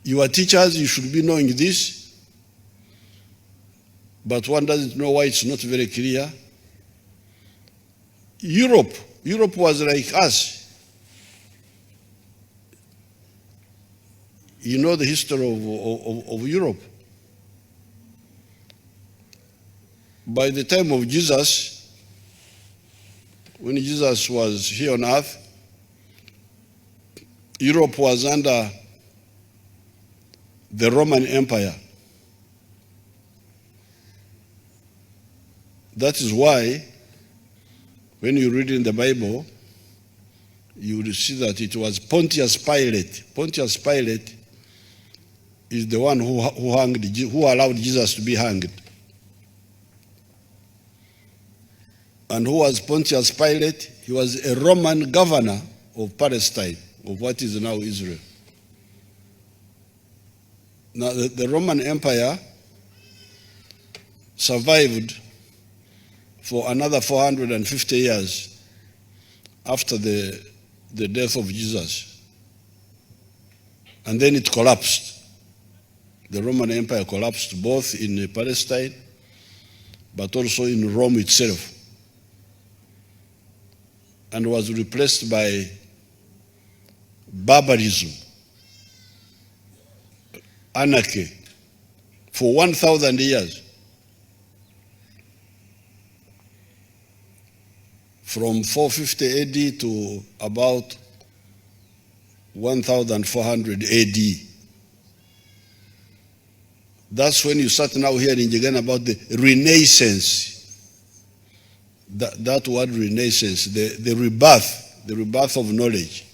You are teachers, you should be knowing this, but one doesn't know why it's not very clear. Europe was like us. You know the history of Europe. By the time of Jesus, when Jesus was here on earth, Europe was under the Roman Empire. That is why, when you read in the Bible, you will see that it was Pontius Pilate. Pontius Pilate is the one who allowed Jesus to be hanged. And who was Pontius Pilate? He was a Roman governor of Palestine, of what is now Israel. Now, the Roman Empire survived for another 450 years after the death of Jesus. And then it collapsed. The Roman Empire collapsed both in Palestine, but also in Rome itself, and was replaced by barbarism, anarchy, for 1,000 years. From 450 AD to about 1400 AD. That's when you start now hearing again about the Renaissance. That word Renaissance, the rebirth of knowledge.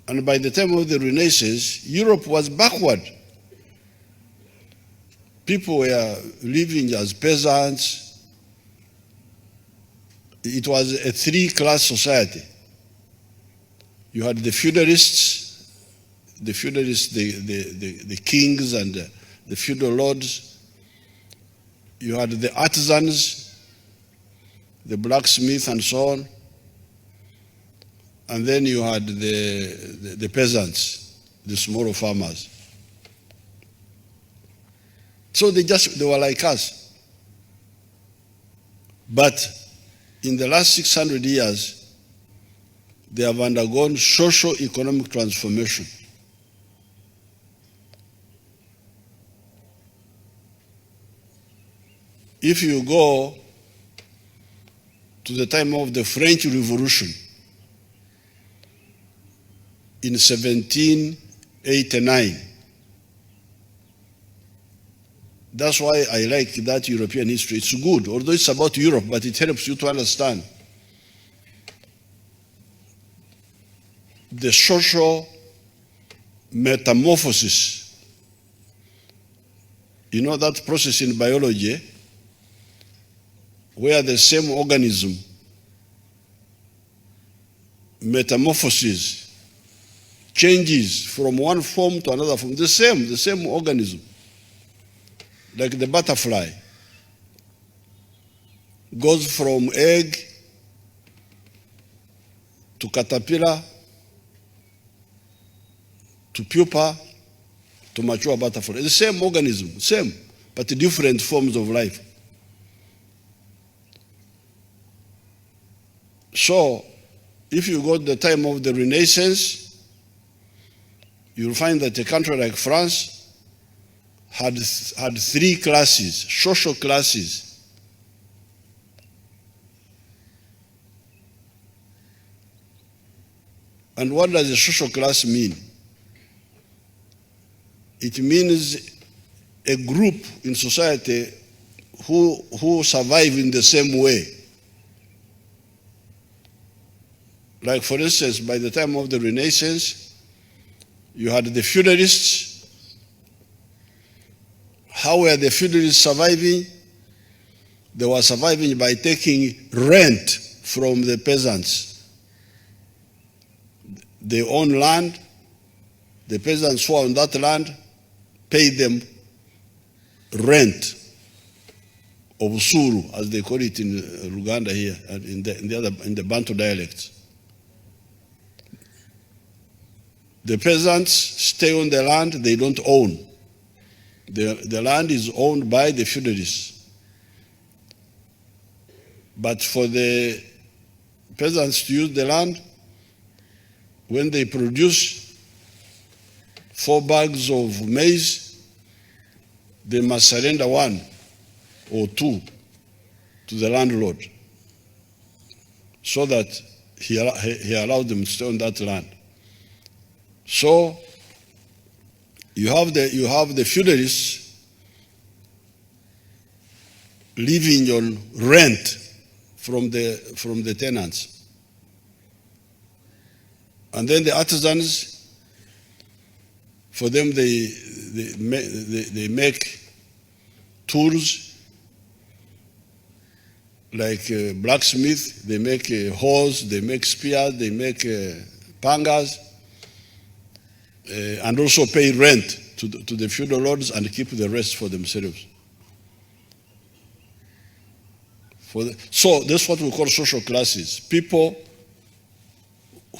And by the time of the Renaissance, Europe was backward. People were living as peasants. It was a three-class society. You had the feudalists, the kings and the feudal lords. You had the artisans, the blacksmith and so on. And then you had the peasants, the small farmers. So they were like us. But in the last 600 years, they have undergone socio-economic transformation. If you go to the time of the French Revolution in 1789, that's why I like that European history. It's good, although it's about Europe, but it helps you to understand the social metamorphosis. You know that process in biology where the same organism metamorphoses, changes from one form to another form, the same organism. Like the butterfly goes from egg to caterpillar to pupa to mature butterfly. The same organism, same, but different forms of life. So, if you go to the time of the Renaissance, you'll find that a country like France had three classes, social classes. And what does a social class mean? It means a group in society who survive in the same way. Like, for instance, by the time of the Renaissance, you had the feudalists. How were the feudalists surviving? They were surviving by taking rent from the peasants. They own land. The peasants who are on that land paid them rent of usuru, as they call it in Uganda here, and in the Bantu dialects. The peasants stay on the land they don't own. The land is owned by the feudalists. But for the peasants to use the land, when they produce 4 bags of maize, they must surrender 1 or 2 to the landlord so that he allowed them to stay on that land. So you have the feudalists living on rent from the tenants. And then the artisans, for them they make tools like blacksmith, they make hoes, they make spears, they make pangas, and also pay rent to the feudal lords and keep the rest for themselves. So that's what we call social classes, people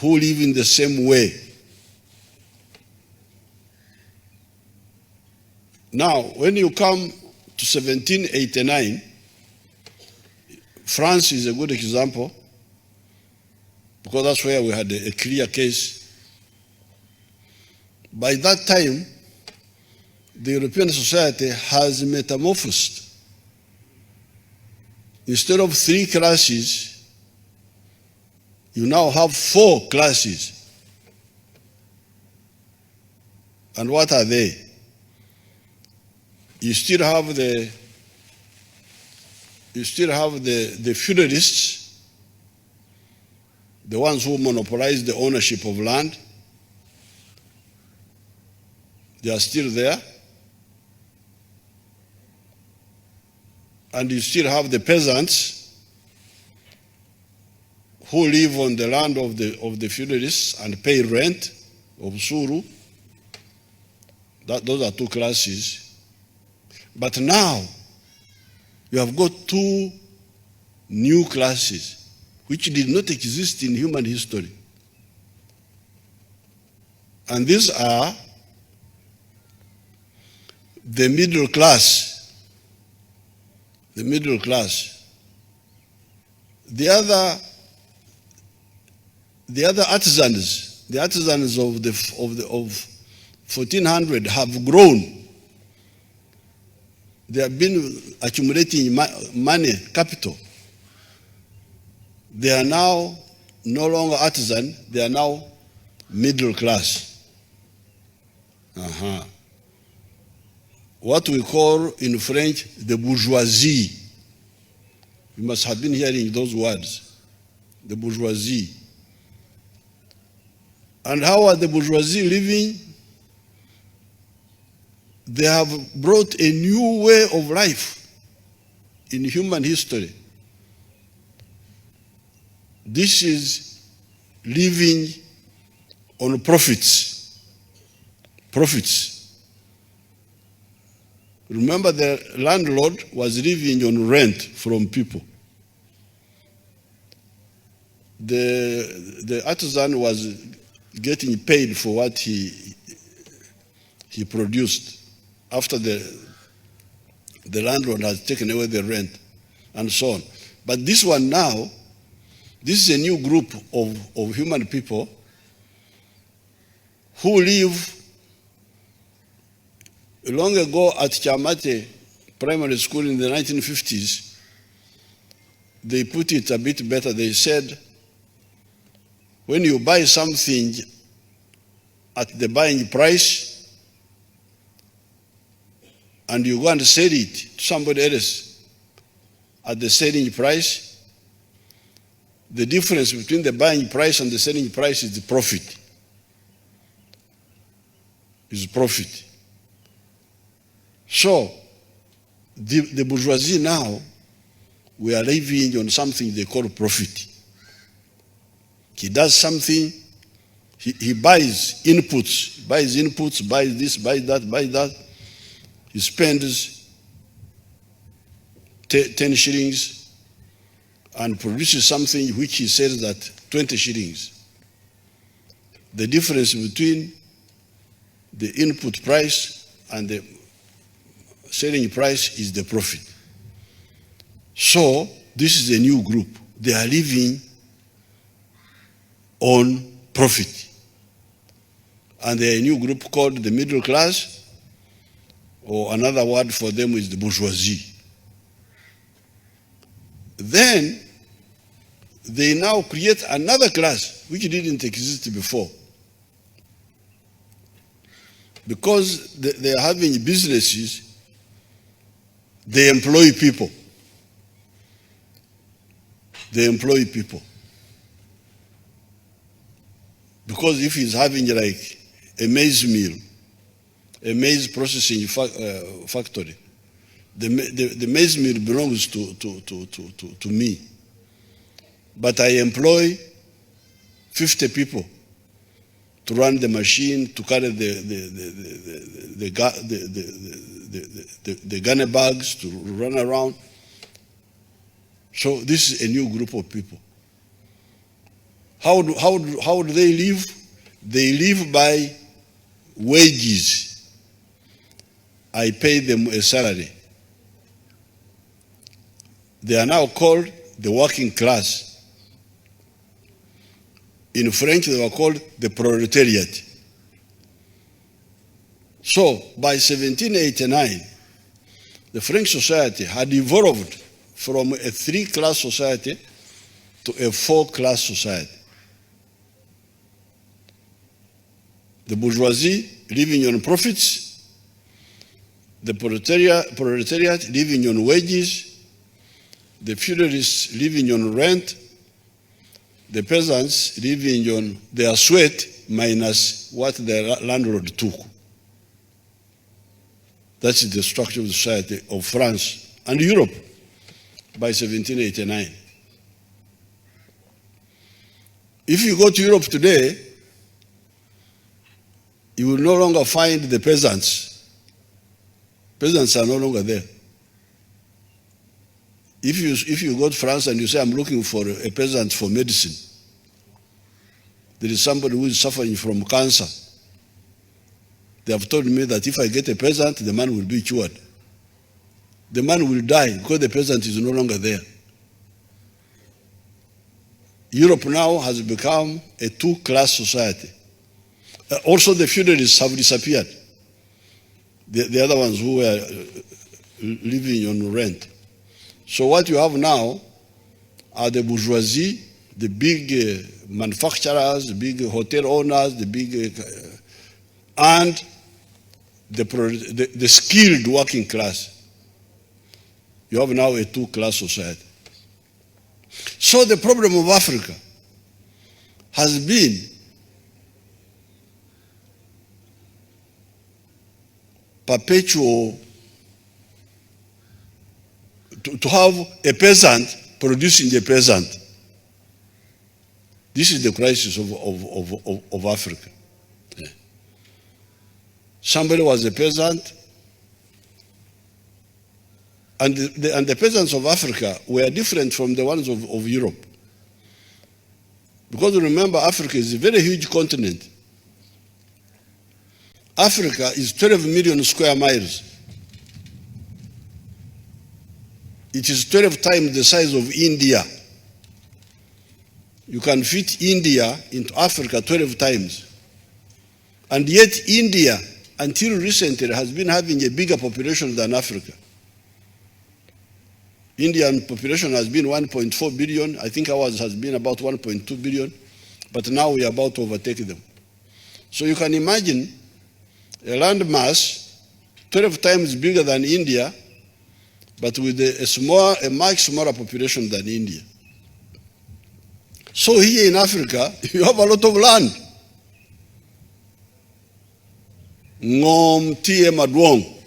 who live in the same way. Now, when you come to 1789, France is a good example because that's where we had a clear case. By that time, the European society has metamorphosed. Instead of 3 classes, you now have 4 classes. And what are they? You still have the feudalists, the ones who monopolize the ownership of land. They are still there. And you still have the peasants who live on the land of the feudalists and pay rent of suru. Those are 2 classes. But now you have got 2 new classes which did not exist in human history. And these are the middle class. The middle class. The other artisans, the artisans of 1400 have grown. They have been accumulating money, capital. They are now no longer artisan, they are now middle class. What we call in French the bourgeoisie. You must have been hearing those words, the bourgeoisie. And how are the bourgeoisie living? They have brought a new way of life in human history. This is living on profits. Profits. Remember, the landlord was living on rent from people. The artisan was getting paid for what he produced after the landlord has taken away the rent and so on. But this one now, this is a new group of human people who live. Long ago at Chamate Primary School in the 1950s, they put it a bit better. They said, when you buy something at the buying price and you go and sell it to somebody else at the selling price, the difference between the buying price and the selling price is the profit. Is profit. So, the bourgeoisie now, we are living on something they call profit. He does something, he buys inputs, buys this, buys that. He spends 10 shillings and produces something which he sells at 20 shillings. the difference between the input price and the selling price is the profit. So this is a new group. They are living on profit. And they are a new group called the middle class, or another word for them is the bourgeoisie. Then they now create another class which didn't exist before. Because they are having businesses, they employ people. They employ people. Because if he's having like a maize mill, a maize processing factory, the maize mill belongs to me. But I employ 50 people to run the machine, to carry the gunny bags, to run around. So this is a new group of people. How do they live? They live by wages. I pay them a salary. They are now called the working class. In French, they were called the proletariat. So by 1789, the French society had evolved from a three-class society to a four-class society. The bourgeoisie living on profits, the proletariat living on wages, the feudalists living on rent, the peasants living on their sweat minus what their landlord took. That's the structure of the society of France and Europe by 1789. If you go to Europe today, you will no longer find the peasants. Peasants are no longer there. If you go to France and you say, I'm looking for a peasant for medicine, there is somebody who is suffering from cancer. They have told me that if I get a peasant, the man will be cured. The man will die because the peasant is no longer there. Europe now has become a two-class society. Also, the feudalists have disappeared. The other ones who were living on rent. So what you have now are the bourgeoisie, the big manufacturers, the big hotel owners, the big, and the skilled working class. You have now a two-class society. So the problem of Africa has been perpetual, to have a peasant producing a peasant. This is the crisis of Africa. Yeah. Somebody was a peasant, and the peasants of Africa were different from the ones of Europe. Because remember, Africa is a very huge continent. Africa is 12 million square miles. It is 12 times the size of India. You can fit India into Africa 12 times. And yet India, until recently, has been having a bigger population than Africa. Indian population has been 1.4 billion. I think ours has been about 1.2 billion. But now we are about to overtake them. So you can imagine a land mass 12 times bigger than India, but with a much smaller population than India. So here in Africa, you have a lot of land. Ngom tie maduong.